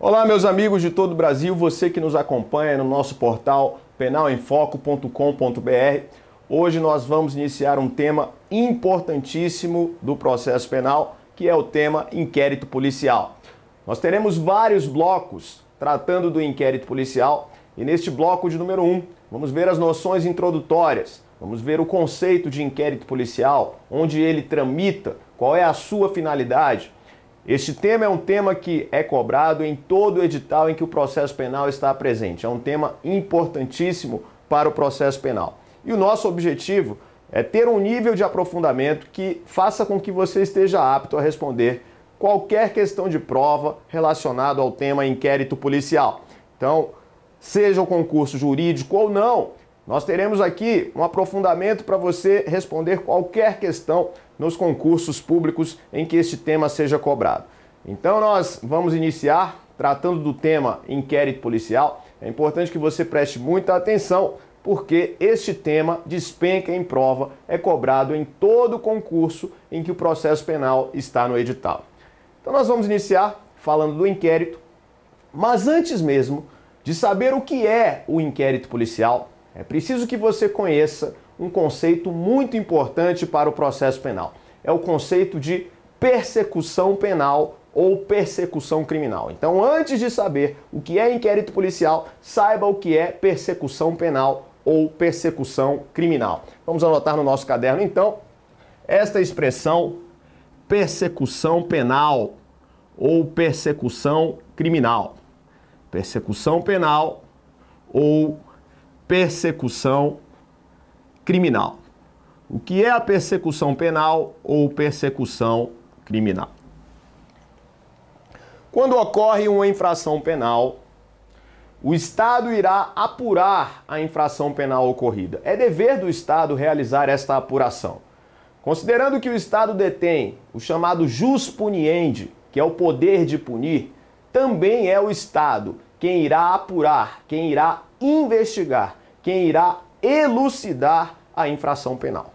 Olá, meus amigos de todo o Brasil, você que nos acompanha no nosso portal penalemfoco.com.br. Hoje nós vamos iniciar um tema importantíssimo do processo penal, que é o tema inquérito policial. Nós teremos vários blocos tratando do inquérito policial e neste bloco de número 1 vamos ver as noções introdutórias, vamos ver o conceito de inquérito policial, onde ele tramita, qual é a sua finalidade. Este tema é um tema que é cobrado em todo o edital em que o processo penal está presente. É um tema importantíssimo para o processo penal. E o nosso objetivo é ter um nível de aprofundamento que faça com que você esteja apto a responder qualquer questão de prova relacionada ao tema inquérito policial. Então, seja o concurso jurídico ou não, nós teremos aqui um aprofundamento para você responder qualquer questão nos concursos públicos em que este tema seja cobrado. Então nós vamos iniciar tratando do tema inquérito policial. É importante que você preste muita atenção, porque este tema despenca em prova, é cobrado em todo concurso em que o processo penal está no edital. Então nós vamos iniciar falando do inquérito, mas antes mesmo de saber o que é o inquérito policial, é preciso que você conheça um conceito muito importante para o processo penal. É o conceito de persecução penal ou persecução criminal. Então, antes de saber o que é inquérito policial, saiba o que é persecução penal ou persecução criminal. Vamos anotar no nosso caderno, então, esta expressão persecução penal ou persecução criminal. Persecução penal ou persecução criminal. O que é a persecução penal ou persecução criminal? Quando ocorre uma infração penal, o Estado irá apurar a infração penal ocorrida. É dever do Estado realizar esta apuração. Considerando que o Estado detém o chamado jus puniendi, que é o poder de punir, também é o Estado quem irá apurar, quem irá investigar, quem irá elucidar a infração penal.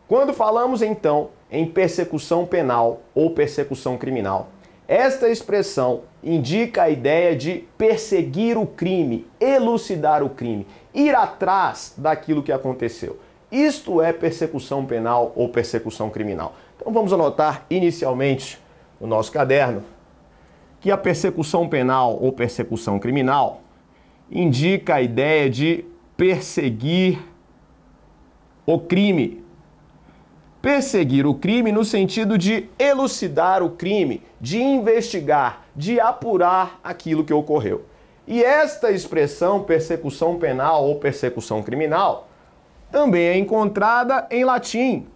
Quando falamos então em persecução penal ou persecução criminal, esta expressão indica a ideia de perseguir o crime, elucidar o crime, ir atrás daquilo que aconteceu. Isto é persecução penal ou persecução criminal. Então vamos anotar inicialmente no nosso caderno que a persecução penal ou persecução criminal indica a ideia de perseguir o crime. Perseguir o crime no sentido de elucidar o crime, de investigar, de apurar aquilo que ocorreu. E esta expressão, persecução penal ou persecução criminal, também é encontrada em latim.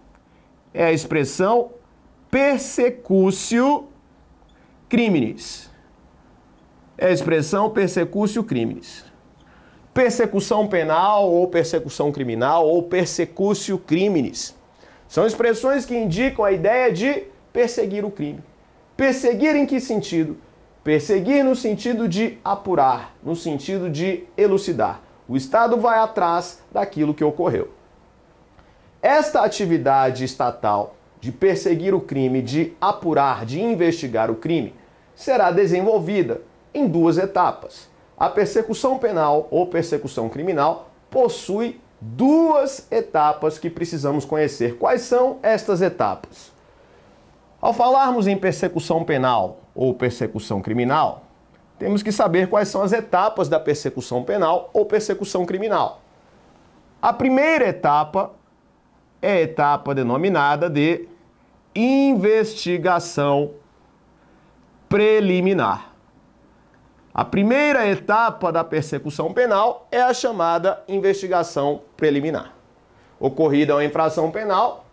É a expressão persecutio criminis. É a expressão persecutio criminis. Persecução penal ou persecução criminal ou persecutio criminis são expressões que indicam a ideia de perseguir o crime. Perseguir em que sentido? Perseguir no sentido de apurar, no sentido de elucidar. O Estado vai atrás daquilo que ocorreu. Esta atividade estatal de perseguir o crime, de apurar, de investigar o crime, será desenvolvida em duas etapas. A persecução penal ou persecução criminal possui duas etapas que precisamos conhecer. Quais são estas etapas? Ao falarmos em persecução penal ou persecução criminal, temos que saber quais são as etapas da persecução penal ou persecução criminal. A primeira etapa é a etapa denominada de investigação preliminar. A primeira etapa da persecução penal é a chamada investigação preliminar. Ocorrida uma infração penal,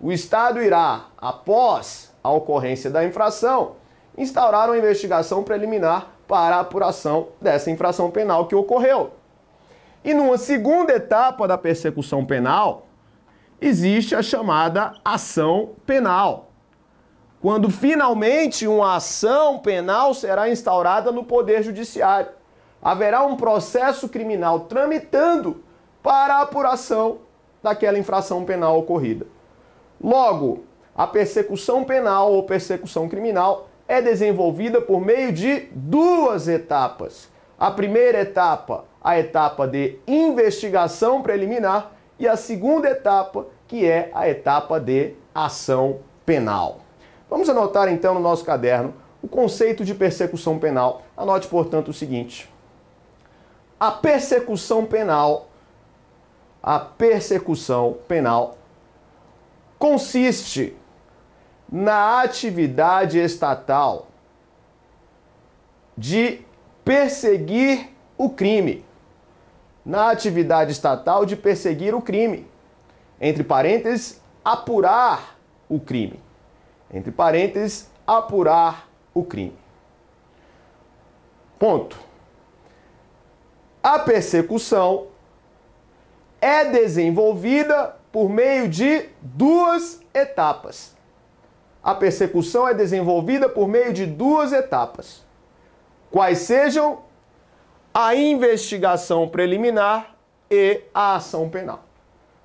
o Estado irá, após a ocorrência da infração, instaurar uma investigação preliminar para a apuração dessa infração penal que ocorreu. E numa segunda etapa da persecução penal, existe a chamada ação penal, quando finalmente uma ação penal será instaurada no Poder Judiciário. Haverá um processo criminal tramitando para a apuração daquela infração penal ocorrida. Logo, a persecução penal ou persecução criminal é desenvolvida por meio de duas etapas. A primeira etapa, a etapa de investigação preliminar, e a segunda etapa, que é a etapa de ação penal. Vamos anotar então no nosso caderno o conceito de persecução penal. Anote, portanto, o seguinte: a persecução penal consiste na atividade estatal de perseguir o crime. Na atividade estatal de perseguir o crime. Entre parênteses, apurar o crime. Entre parênteses, apurar o crime. Ponto. A persecução é desenvolvida por meio de duas etapas. A persecução é desenvolvida por meio de duas etapas. Quais sejam a investigação preliminar e a ação penal.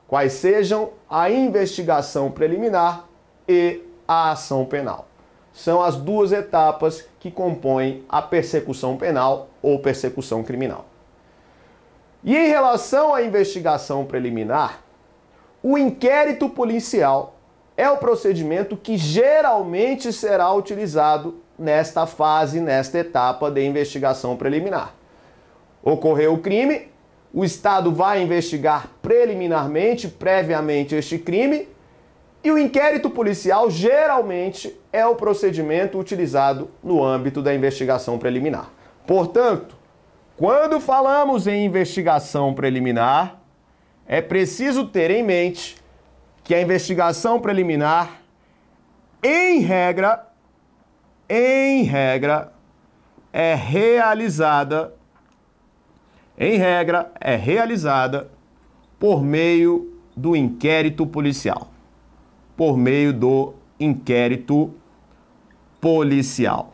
Quais sejam a investigação preliminar e a ação penal. São as duas etapas que compõem a persecução penal ou persecução criminal. E em relação à investigação preliminar, o inquérito policial é o procedimento que geralmente será utilizado nesta fase, nesta etapa de investigação preliminar. Ocorreu o crime, o Estado vai investigar preliminarmente, previamente este crime, e o inquérito policial geralmente é o procedimento utilizado no âmbito da investigação preliminar. Portanto, quando falamos em investigação preliminar, é preciso ter em mente que a investigação preliminar, em regra, é realizada por meio do inquérito policial. Por meio do inquérito policial.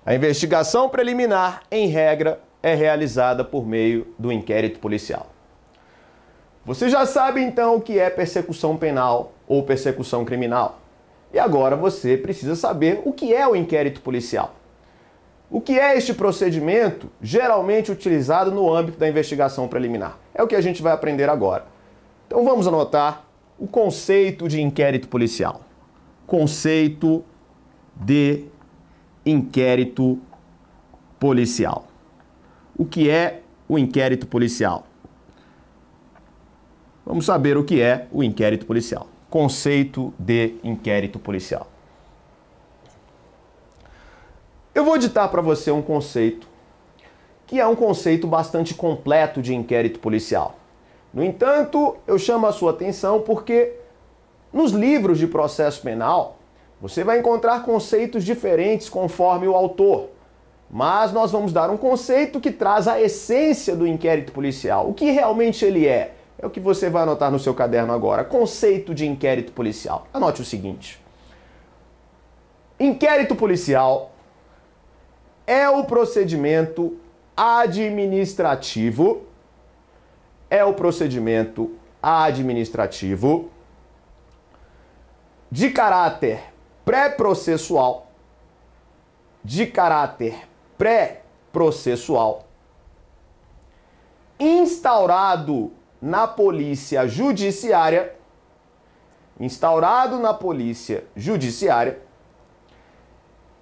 A investigação preliminar, em regra, é realizada por meio do inquérito policial. Você já sabe então o que é persecução penal ou persecução criminal. E agora você precisa saber o que é o inquérito policial. O que é este procedimento geralmente utilizado no âmbito da investigação preliminar? É o que a gente vai aprender agora. Então vamos anotar o conceito de inquérito policial. Conceito de inquérito policial. O que é o inquérito policial? Vamos saber o que é o inquérito policial. Conceito de inquérito policial. Eu vou ditar para você um conceito que é um conceito bastante completo de inquérito policial. No entanto, eu chamo a sua atenção porque nos livros de processo penal você vai encontrar conceitos diferentes conforme o autor. Mas nós vamos dar um conceito que traz a essência do inquérito policial. O que realmente ele é? É o que você vai anotar no seu caderno agora. Conceito de inquérito policial. Anote o seguinte. Inquérito policial é o procedimento administrativo. De caráter pré-processual. Instaurado na polícia judiciária,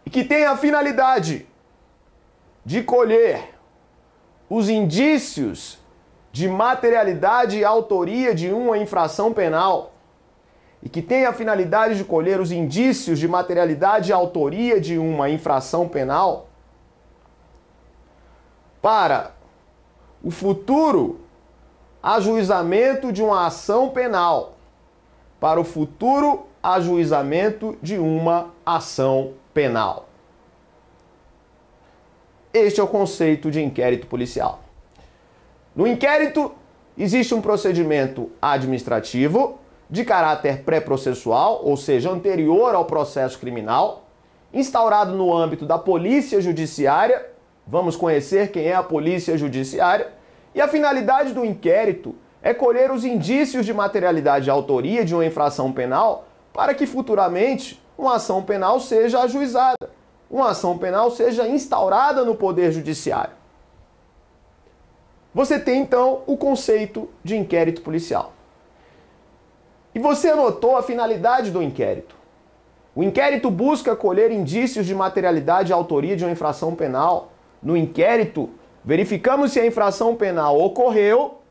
e que tem a finalidade de colher os indícios de materialidade e autoria de uma infração penal, para o futuro ajuizamento de uma ação penal. Este é o conceito de inquérito policial. No inquérito, existe um procedimento administrativo de caráter pré-processual, ou seja, anterior ao processo criminal, instaurado no âmbito da polícia judiciária. Vamos conhecer quem é a polícia judiciária. E a finalidade do inquérito é colher os indícios de materialidade e autoria de uma infração penal para que futuramente uma ação penal seja ajuizada, uma ação penal seja instaurada no Poder Judiciário. Você tem, então, o conceito de inquérito policial. E você anotou a finalidade do inquérito. O inquérito busca colher indícios de materialidade e autoria de uma infração penal. No inquérito, verificamos se a infração penal ocorreu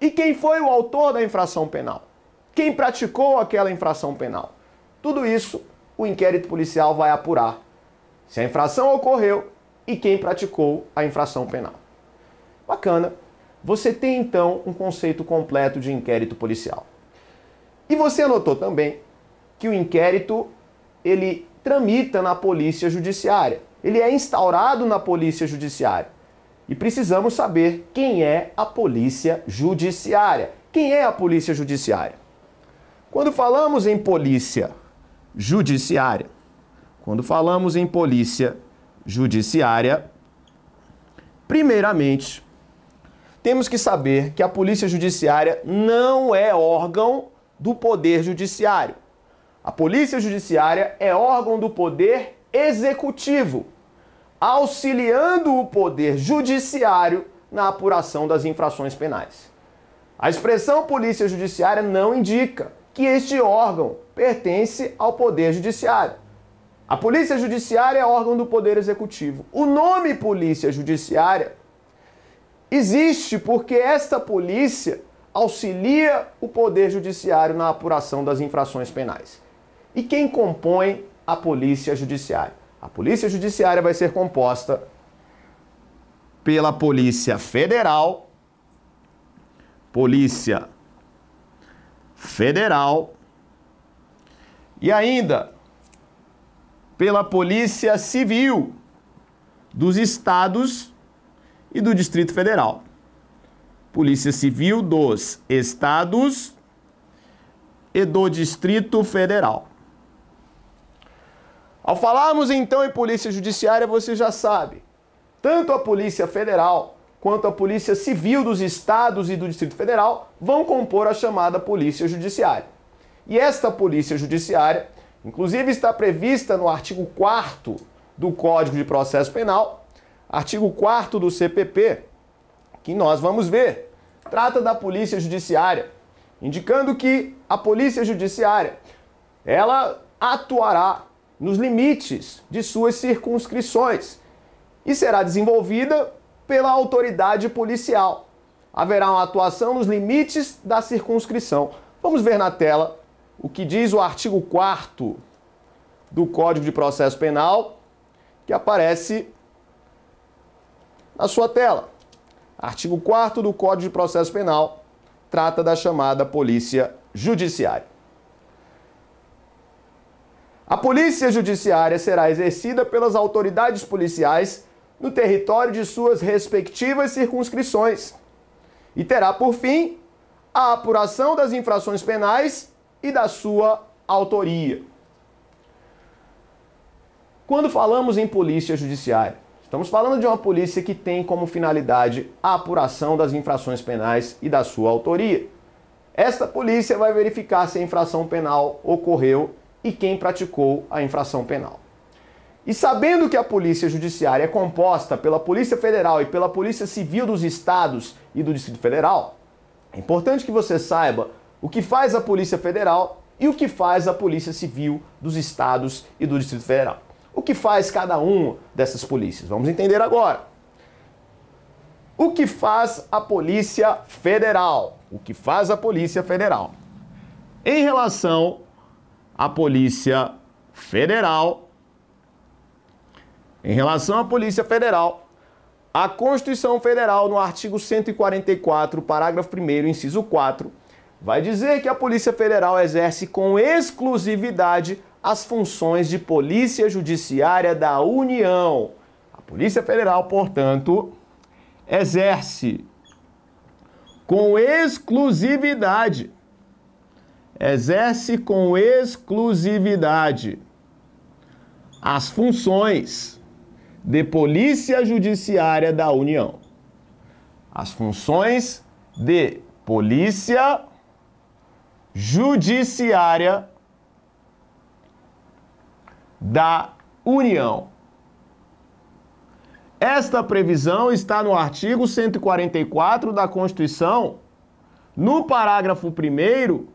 e quem foi o autor da infração penal. Quem praticou aquela infração penal. Tudo isso o inquérito policial vai apurar. Se a infração ocorreu e quem praticou a infração penal. Bacana. Você tem então um conceito completo de inquérito policial. E você anotou também que o inquérito ele tramita na Polícia Judiciária. Ele é instaurado na Polícia Judiciária. E precisamos saber quem é a Polícia Judiciária. Quem é a Polícia Judiciária? Quando falamos em Polícia Judiciária, primeiramente, temos que saber que a Polícia Judiciária não é órgão do Poder Judiciário. A Polícia Judiciária é órgão do Poder Executivo, auxiliando o Poder Judiciário na apuração das infrações penais. A expressão Polícia Judiciária não indica que este órgão pertence ao Poder Judiciário. A Polícia Judiciária é órgão do Poder Executivo. O nome Polícia Judiciária existe porque esta polícia auxilia o Poder Judiciário na apuração das infrações penais. E quem compõe a Polícia Judiciária? A Polícia Judiciária vai ser composta pela Polícia Federal, e ainda pela Polícia Civil dos Estados e do Distrito Federal. Polícia Civil dos Estados e do Distrito Federal. Ao falarmos então em Polícia Judiciária, você já sabe, tanto a Polícia Federal quanto a Polícia Civil dos Estados e do Distrito Federal vão compor a chamada Polícia Judiciária. E esta Polícia Judiciária, inclusive, está prevista no artigo 4º do Código de Processo Penal, artigo 4º do CPP, que nós vamos ver. Trata da Polícia Judiciária, indicando que a Polícia Judiciária, ela atuará nos limites de suas circunscrições e será desenvolvida pela autoridade policial. Haverá uma atuação nos limites da circunscrição. Vamos ver na tela o que diz o artigo 4º do Código de Processo Penal, que aparece na sua tela. Artigo 4º do Código de Processo Penal trata da chamada Polícia Judiciária. A Polícia Judiciária será exercida pelas autoridades policiais no território de suas respectivas circunscrições e terá por fim a apuração das infrações penais e da sua autoria. Quando falamos em Polícia Judiciária, estamos falando de uma polícia que tem como finalidade a apuração das infrações penais e da sua autoria. Esta polícia vai verificar se a infração penal ocorreu e quem praticou a infração penal. E sabendo que a Polícia Judiciária é composta pela Polícia Federal e pela Polícia Civil dos Estados e do Distrito Federal, é importante que você saiba o que faz a Polícia Federal e o que faz a Polícia Civil dos Estados e do Distrito Federal. O que faz cada uma dessas polícias? Vamos entender agora. O que faz a Polícia Federal? O que faz a Polícia Federal? Em relação à Polícia Federal, a Constituição Federal, no artigo 144, parágrafo 1º, inciso 4, vai dizer que a Polícia Federal exerce com exclusividade as funções de Polícia Judiciária da União. A Polícia Federal, portanto, exerce com exclusividade as funções de Polícia Judiciária da União. As funções de Polícia Judiciária da União. Esta previsão está no artigo 144 da Constituição, no parágrafo 1º,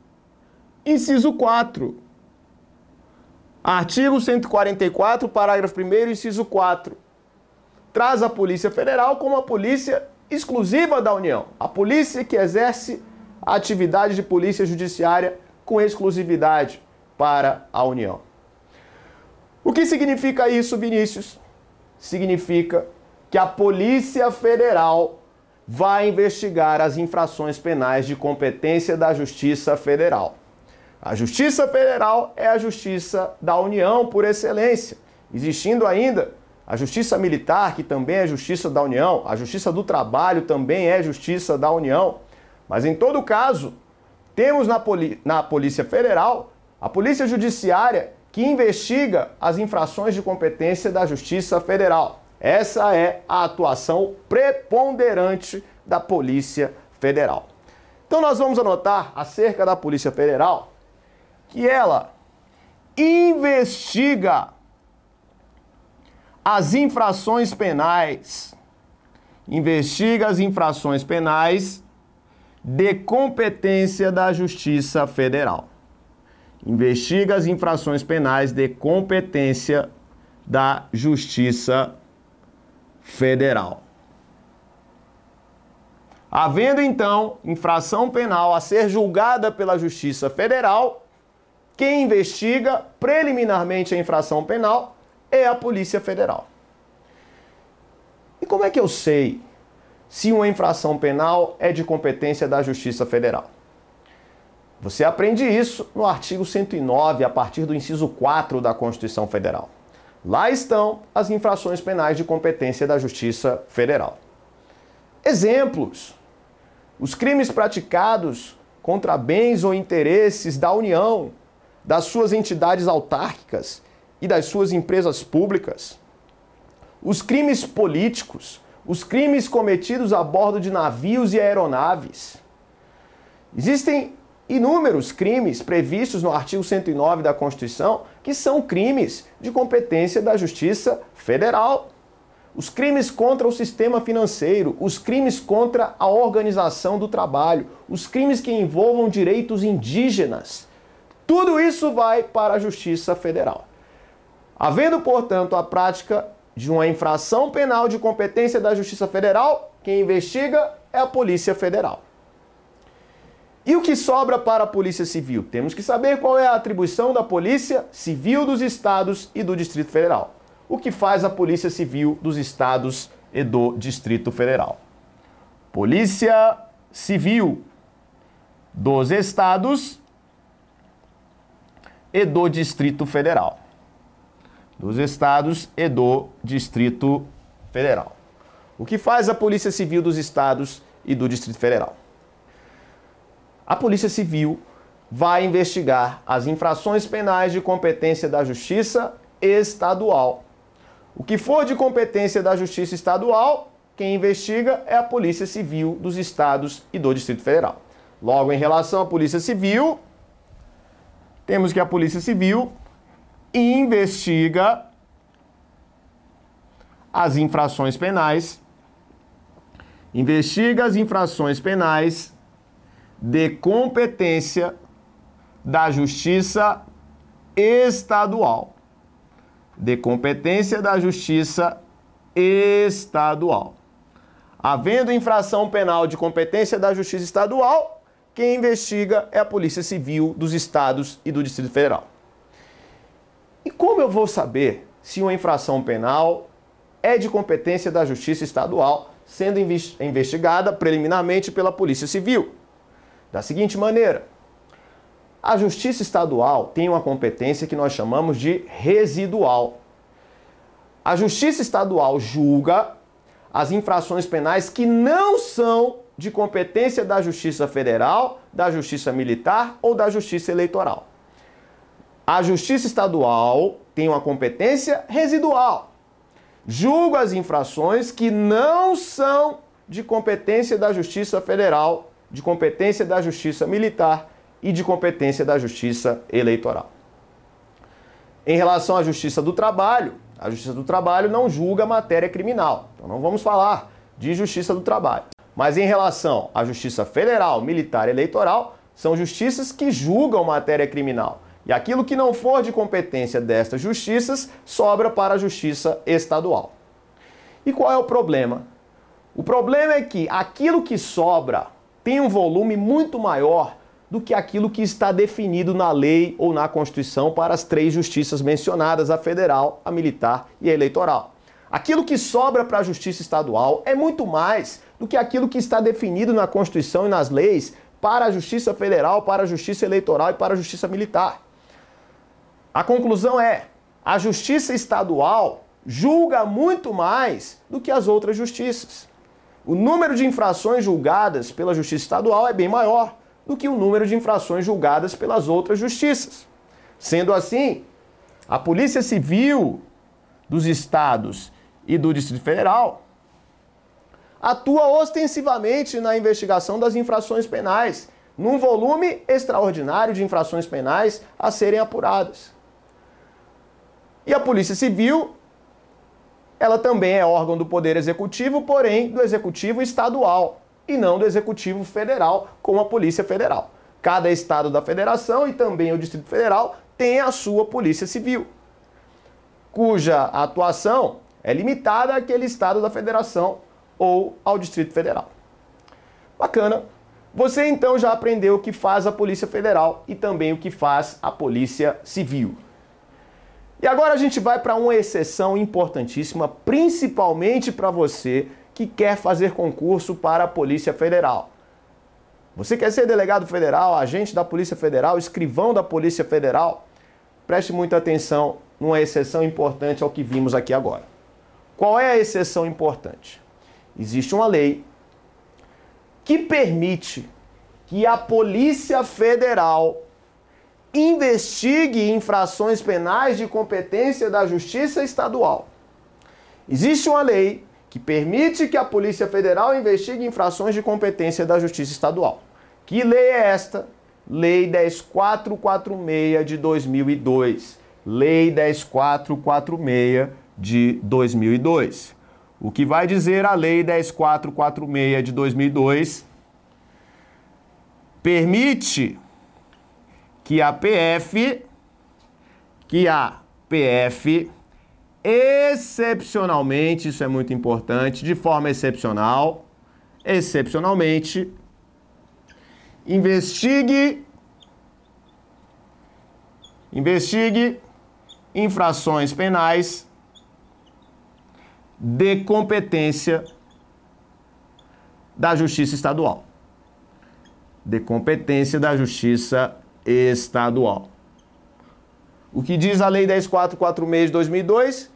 inciso 4. Artigo 144, parágrafo 1º, inciso 4. Traz a Polícia Federal como a polícia exclusiva da União. A polícia que exerce a atividade de polícia judiciária com exclusividade para a União. O que significa isso, Vinícius? Significa que a Polícia Federal vai investigar as infrações penais de competência da Justiça Federal. A Justiça Federal é a Justiça da União por excelência, existindo ainda a Justiça Militar, que também é Justiça da União, a Justiça do Trabalho também é Justiça da União, mas em todo caso, temos na Polícia Federal a Polícia Judiciária que investiga as infrações de competência da Justiça Federal. Essa é a atuação preponderante da Polícia Federal. Então nós vamos anotar acerca da Polícia Federal que ela investiga as infrações penais, de competência da Justiça Federal. Investiga as infrações penais de competência da Justiça Federal. Havendo, então, infração penal a ser julgada pela Justiça Federal, quem investiga preliminarmente a infração penal é a Polícia Federal. E como é que eu sei se uma infração penal é de competência da Justiça Federal? Você aprende isso no artigo 109, a partir do inciso 4 da Constituição Federal. Lá estão as infrações penais de competência da Justiça Federal. Exemplos: os crimes praticados contra bens ou interesses da União, das suas entidades autárquicas e das suas empresas públicas. Os crimes políticos, os crimes cometidos a bordo de navios e aeronaves. Existem inúmeros crimes previstos no artigo 109 da Constituição que são crimes de competência da Justiça Federal. Os crimes contra o sistema financeiro, os crimes contra a organização do trabalho, os crimes que envolvam direitos indígenas. Tudo isso vai para a Justiça Federal. Havendo, portanto, a prática de uma infração penal de competência da Justiça Federal, quem investiga é a Polícia Federal. E o que sobra para a Polícia Civil? Temos que saber qual é a atribuição da Polícia Civil dos Estados e do Distrito Federal. O que faz a Polícia Civil dos Estados e do Distrito Federal? Polícia Civil dos Estados e do Distrito Federal. Dos Estados e do Distrito Federal. O que faz a Polícia Civil dos Estados e do Distrito Federal? A Polícia Civil vai investigar as infrações penais de competência da Justiça Estadual. O que for de competência da Justiça Estadual, quem investiga é a Polícia Civil dos Estados e do Distrito Federal. Logo, em relação à Polícia Civil, temos que a Polícia Civil investiga as infrações penais, de competência da Justiça Estadual. Havendo infração penal de competência da Justiça Estadual, quem investiga é a Polícia Civil dos Estados e do Distrito Federal. E como eu vou saber se uma infração penal é de competência da Justiça Estadual, sendo investigada preliminarmente pela Polícia Civil? Da seguinte maneira: a Justiça Estadual tem uma competência que nós chamamos de residual. A Justiça Estadual julga as infrações penais que não são de competência da Justiça Federal, da Justiça Militar ou da Justiça Eleitoral. A Justiça Estadual tem uma competência residual. Julga as infrações que não são de competência da Justiça Federal, de competência da Justiça Militar e de competência da Justiça Eleitoral. Em relação à Justiça do Trabalho, a Justiça do Trabalho não julga matéria criminal. Então não vamos falar de Justiça do Trabalho. Mas em relação à Justiça Federal, Militar e Eleitoral, são justiças que julgam matéria criminal. E aquilo que não for de competência destas justiças sobra para a Justiça Estadual. E qual é o problema? O problema é que aquilo que sobra tem um volume muito maior do que aquilo que está definido na lei ou na Constituição para as três justiças mencionadas, a federal, a militar e a eleitoral. Aquilo que sobra para a Justiça Estadual é muito mais do que aquilo que está definido na Constituição e nas leis para a Justiça Federal, para a Justiça Eleitoral e para a Justiça Militar. A conclusão é: a Justiça Estadual julga muito mais do que as outras justiças. O número de infrações julgadas pela Justiça Estadual é bem maior do que o número de infrações julgadas pelas outras justiças. Sendo assim, a Polícia Civil dos estados e do Distrito Federal atua ostensivamente na investigação das infrações penais, num volume extraordinário de infrações penais a serem apuradas. E a Polícia Civil, ela também é órgão do Poder Executivo, porém do Executivo Estadual, e não do Executivo Federal, como a Polícia Federal. Cada estado da federação e também o Distrito Federal tem a sua Polícia Civil, cuja atuação é limitada àquele estado da federação ou ao Distrito Federal. Bacana. Você então já aprendeu o que faz a Polícia Federal e também o que faz a Polícia Civil. E agora a gente vai para uma exceção importantíssima, principalmente para você que quer fazer concurso para a Polícia Federal. Você quer ser delegado federal, agente da Polícia Federal, escrivão da Polícia Federal? Preste muita atenção numa exceção importante ao que vimos aqui agora. Qual é a exceção importante? Existe uma lei que permite que a Polícia Federal investigue infrações penais de competência da Justiça Estadual. Existe uma lei que permite que a Polícia Federal investigue infrações de competência da Justiça Estadual. Que lei é esta? Lei 10.446 de 2002. Lei 10.446 de 2002. O que vai dizer a Lei 10.446 de 2002? Permite que a PF excepcionalmente, isso é muito importante, de forma excepcionalmente, investigue infrações penais de competência da Justiça Estadual. De competência da Justiça Estadual. O que diz a Lei 10.446 de 2002?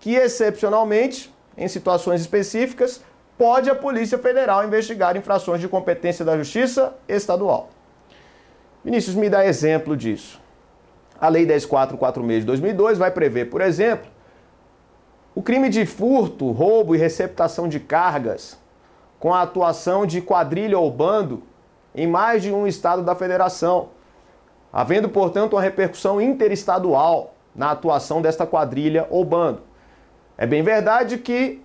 Que, excepcionalmente, em situações específicas, pode a Polícia Federal investigar infrações de competência da Justiça Estadual. Vinícius, me dá exemplo disso. A Lei 10.446 de 2002 vai prever, por exemplo, o crime de furto, roubo e receptação de cargas com a atuação de quadrilha ou bando em mais de um estado da federação, havendo, portanto, uma repercussão interestadual na atuação desta quadrilha ou bando. É bem verdade que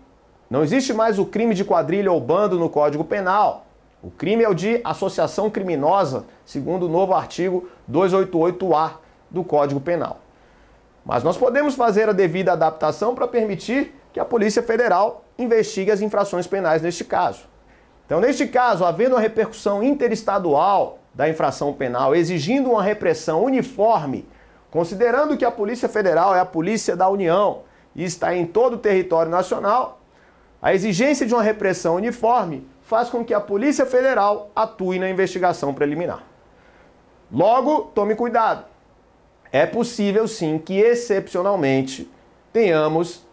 não existe mais o crime de quadrilha ou bando no Código Penal. O crime é o de associação criminosa, segundo o novo artigo 288-A do Código Penal. Mas nós podemos fazer a devida adaptação para permitir que a Polícia Federal investigue as infrações penais neste caso. Então, neste caso, havendo uma repercussão interestadual da infração penal, exigindo uma repressão uniforme, considerando que a Polícia Federal é a polícia da União e está em todo o território nacional, a exigência de uma repressão uniforme faz com que a Polícia Federal atue na investigação preliminar. Logo, tome cuidado. É possível, sim, que excepcionalmente tenhamos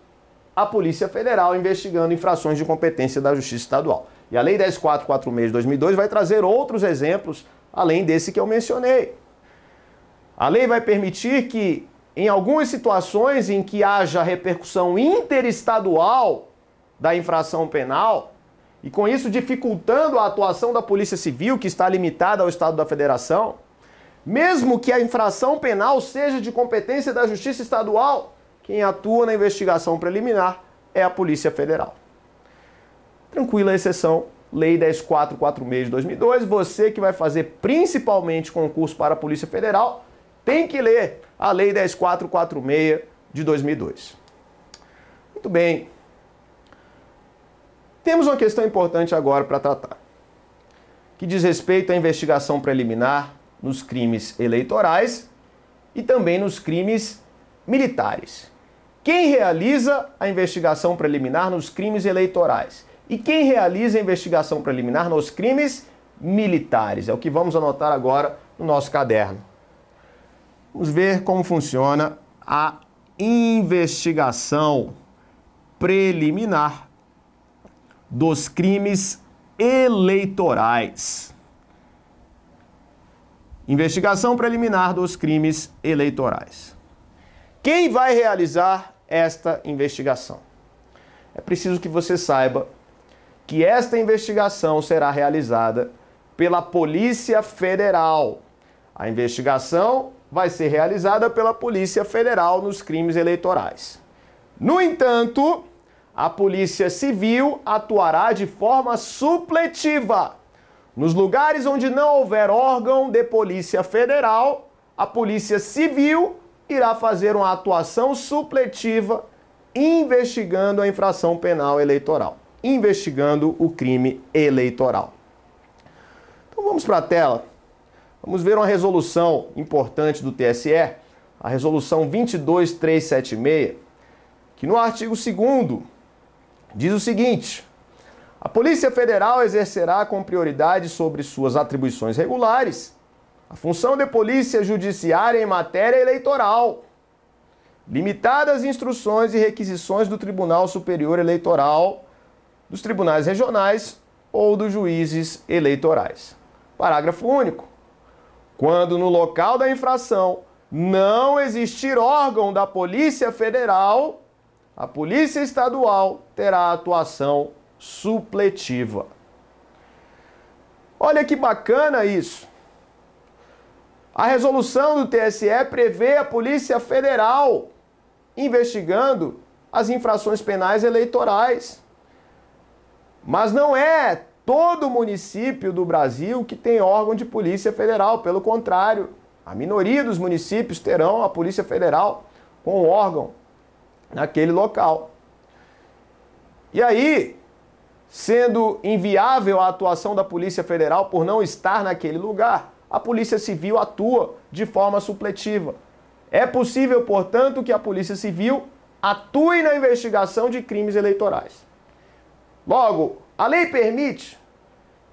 a Polícia Federal investigando infrações de competência da Justiça Estadual. E a Lei 10.446 de 2002 vai trazer outros exemplos, além desse que eu mencionei. A lei vai permitir que, em algumas situações em que haja repercussão interestadual da infração penal, e com isso dificultando a atuação da Polícia Civil, que está limitada ao Estado da Federação, Mesmo que a infração penal seja de competência da Justiça Estadual, quem atua na investigação preliminar é a Polícia Federal. Tranquila exceção, Lei 10.446 de 2002, você que vai fazer principalmente concurso para a Polícia Federal, tem que ler a Lei 10.446 de 2002. Muito bem. Temos uma questão importante agora para tratar, que diz respeito à investigação preliminar nos crimes eleitorais e também nos crimes militares. Quem realiza a investigação preliminar nos crimes eleitorais? E quem realiza a investigação preliminar nos crimes militares? É o que vamos anotar agora no nosso caderno. Vamos ver como funciona a investigação preliminar dos crimes eleitorais. Investigação preliminar dos crimes eleitorais. Quem vai realizar esta investigação? É preciso que você saiba que esta investigação será realizada pela Polícia Federal. A investigação vai ser realizada pela Polícia Federal nos crimes eleitorais. No entanto, a Polícia Civil atuará de forma supletiva. Nos lugares onde não houver órgão de Polícia Federal, a Polícia Civil irá fazer uma atuação supletiva investigando a infração penal eleitoral, investigando o crime eleitoral. Então vamos para a tela. Vamos ver uma resolução importante do TSE, a resolução 22376, que no artigo 2º diz o seguinte: a Polícia Federal exercerá com prioridade sobre suas atribuições regulares a função de polícia judiciária em matéria eleitoral, limitadas às instruções e requisições do Tribunal Superior Eleitoral, dos tribunais regionais ou dos juízes eleitorais. Parágrafo único. Quando no local da infração não existir órgão da Polícia Federal, a Polícia Estadual terá atuação supletiva. Olha que bacana isso. A resolução do TSE prevê a Polícia Federal investigando as infrações penais eleitorais. Mas não é todo município do Brasil que tem órgão de Polícia Federal. Pelo contrário, a minoria dos municípios terão a Polícia Federal com órgão naquele local. E aí, sendo inviável a atuação da Polícia Federal por não estar naquele lugar, a Polícia Civil atua de forma supletiva. É possível, portanto, que a Polícia Civil atue na investigação de crimes eleitorais. Logo, a lei permite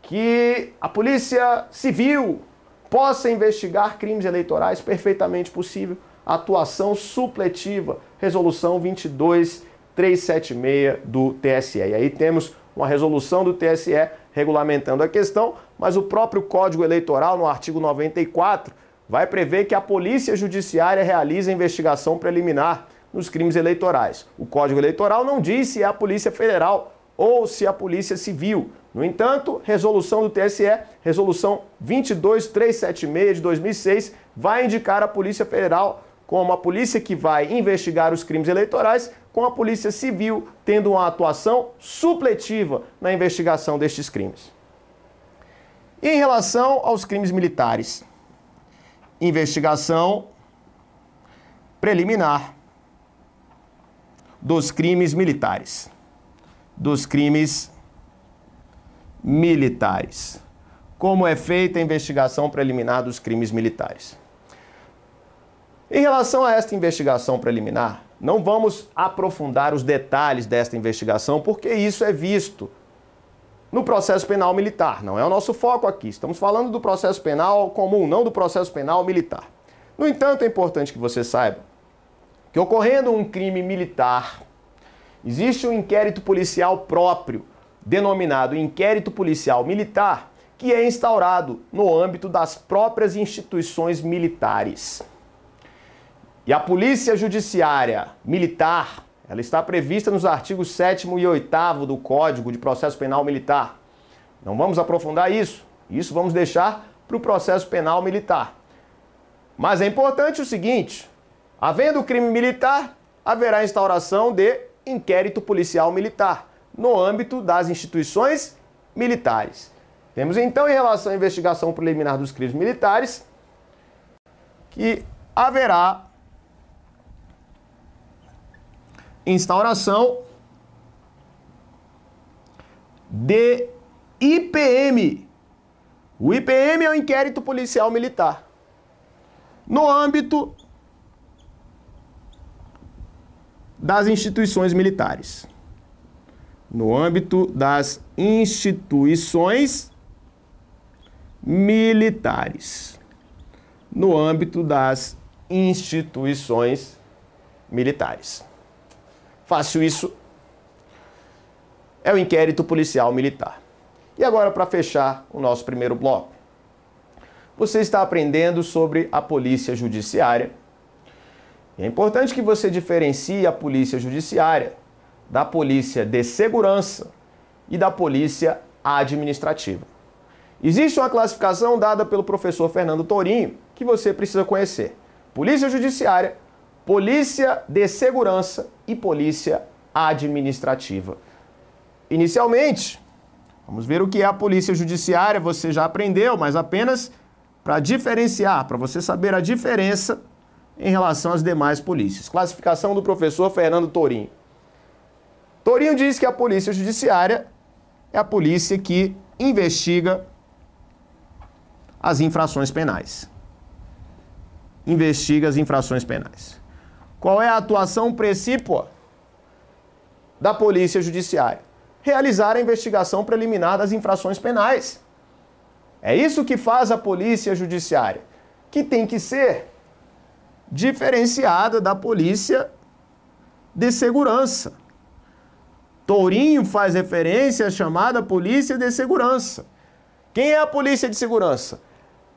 que a Polícia Civil possa investigar crimes eleitorais, perfeitamente possível. Atuação supletiva, resolução 22376 do TSE. E aí temos uma resolução do TSE regulamentando a questão, mas o próprio Código Eleitoral, no artigo 94, vai prever que a Polícia Judiciária realiza investigação preliminar nos crimes eleitorais. O Código Eleitoral não diz se é a Polícia Federal ou se é a Polícia Civil. No entanto, resolução do TSE, resolução 22376 de 2006, vai indicar a Polícia Federal como a polícia que vai investigar os crimes eleitorais, com a Polícia Civil tendo uma atuação supletiva na investigação destes crimes. E em relação aos crimes militares, investigação preliminar dos crimes militares. Dos crimes militares. Como é feita a investigação preliminar dos crimes militares? Em relação a esta investigação preliminar, não vamos aprofundar os detalhes desta investigação, porque isso é visto no processo penal militar. Não é o nosso foco aqui. Estamos falando do processo penal comum, não do processo penal militar. No entanto, é importante que você saiba que, ocorrendo um crime militar, existe um inquérito policial próprio, denominado inquérito policial militar, que é instaurado no âmbito das próprias instituições militares. E a Polícia Judiciária Militar, ela está prevista nos artigos 7º e 8º do Código de Processo Penal Militar. Não vamos aprofundar isso. Isso vamos deixar para o processo penal militar. Mas é importante o seguinte: havendo crime militar, haverá instauração de inquérito policial militar no âmbito das instituições militares. Temos então, em relação à investigação preliminar dos crimes militares, que haverá instauração de IPM. O IPM é o inquérito policial militar. No âmbito das instituições militares. No âmbito das instituições militares. No âmbito das instituições militares. Fácil isso. É o inquérito policial militar. E agora, para fechar o nosso primeiro bloco, você está aprendendo sobre a polícia judiciária. É importante que você diferencie a polícia judiciária da polícia de segurança e da polícia administrativa. Existe uma classificação dada pelo professor Fernando Tourinho que você precisa conhecer: polícia judiciária, polícia de segurança e polícia administrativa. Inicialmente, vamos ver o que é a polícia judiciária. Você já aprendeu, mas apenas para diferenciar, para você saber a diferença em relação às demais polícias. Classificação do professor Fernando Tourinho. Tourinho diz que a polícia judiciária é a polícia que investiga as infrações penais. Investiga as infrações penais. Qual é a atuação precípua da polícia judiciária? Realizar a investigação preliminar das infrações penais. É isso que faz a polícia judiciária, que tem que ser diferenciada da polícia de segurança. Tourinho faz referência à chamada polícia de segurança. Quem é a polícia de segurança?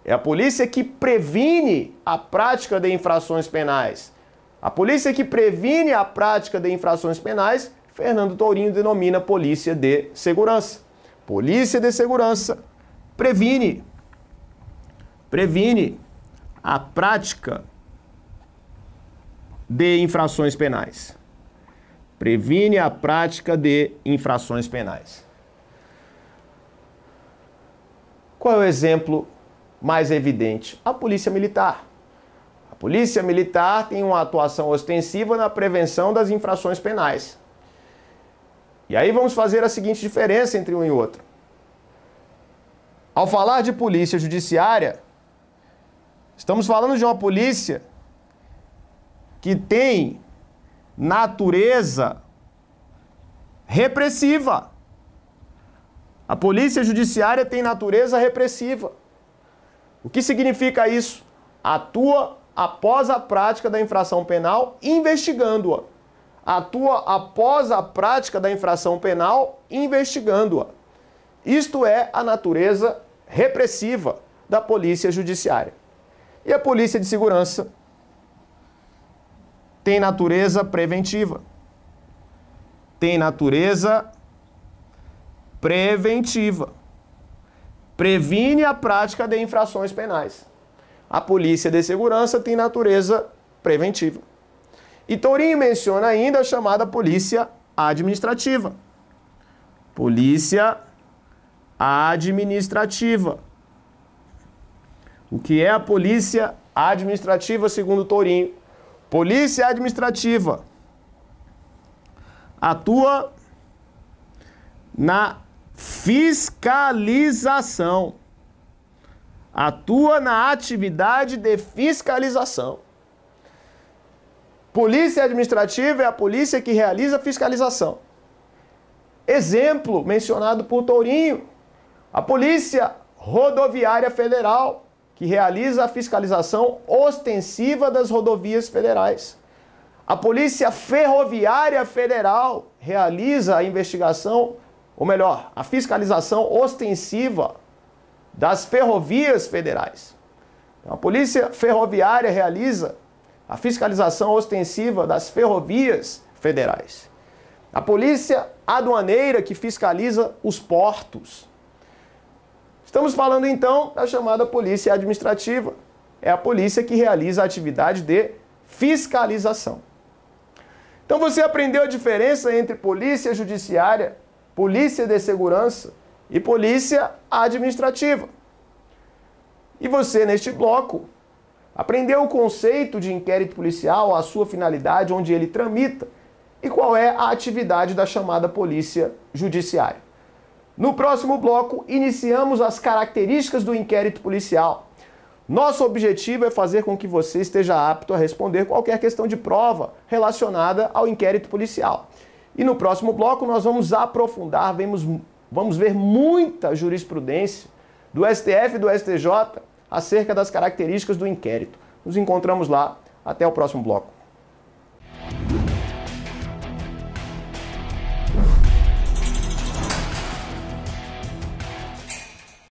É a polícia que previne a prática de infrações penais. A polícia que previne a prática de infrações penais, Fernando Tourinho denomina polícia de segurança. Polícia de segurança previne a prática de infrações penais. Previne a prática de infrações penais. Qual é o exemplo mais evidente? A polícia militar. A polícia militar tem uma atuação ostensiva na prevenção das infrações penais. E aí vamos fazer a seguinte diferença entre um e outro. Ao falar de polícia judiciária, estamos falando de uma polícia que tem natureza repressiva. A polícia judiciária tem natureza repressiva. O que significa isso? Atua após a prática da infração penal, investigando-a. Atua após a prática da infração penal, investigando-a. Isto é a natureza repressiva da polícia judiciária. E a polícia de segurança tem natureza preventiva. Tem natureza preventiva. Previne a prática de infrações penais. A polícia de segurança tem natureza preventiva. E Tourinho menciona ainda a chamada polícia administrativa. Polícia administrativa. O que é a polícia administrativa, segundo Tourinho? Polícia administrativa atua na fiscalização. Atua na atividade de fiscalização. Polícia administrativa é a polícia que realiza a fiscalização. Exemplo mencionado por Tourinho: a Polícia Rodoviária Federal, que realiza a fiscalização ostensiva das rodovias federais. A Polícia Ferroviária Federal realiza a investigação, ou melhor, a fiscalização ostensiva das ferrovias federais. A Polícia Ferroviária realiza a fiscalização ostensiva das ferrovias federais. A Polícia Aduaneira, que fiscaliza os portos. Estamos falando então da chamada polícia administrativa. é a polícia que realiza a atividade de fiscalização. Então você aprendeu a diferença entre polícia judiciária, polícia de segurança e polícia administrativa. E você, neste bloco, aprendeu o conceito de inquérito policial, a sua finalidade, onde ele tramita e qual é a atividade da chamada polícia judiciária. No próximo bloco, iniciamos as características do inquérito policial. Nosso objetivo é fazer com que você esteja apto a responder qualquer questão de prova relacionada ao inquérito policial. E no próximo bloco nós vamos aprofundar, vamos ver muita jurisprudência do STF e do STJ acerca das características do inquérito. Nos encontramos lá. Até o próximo bloco.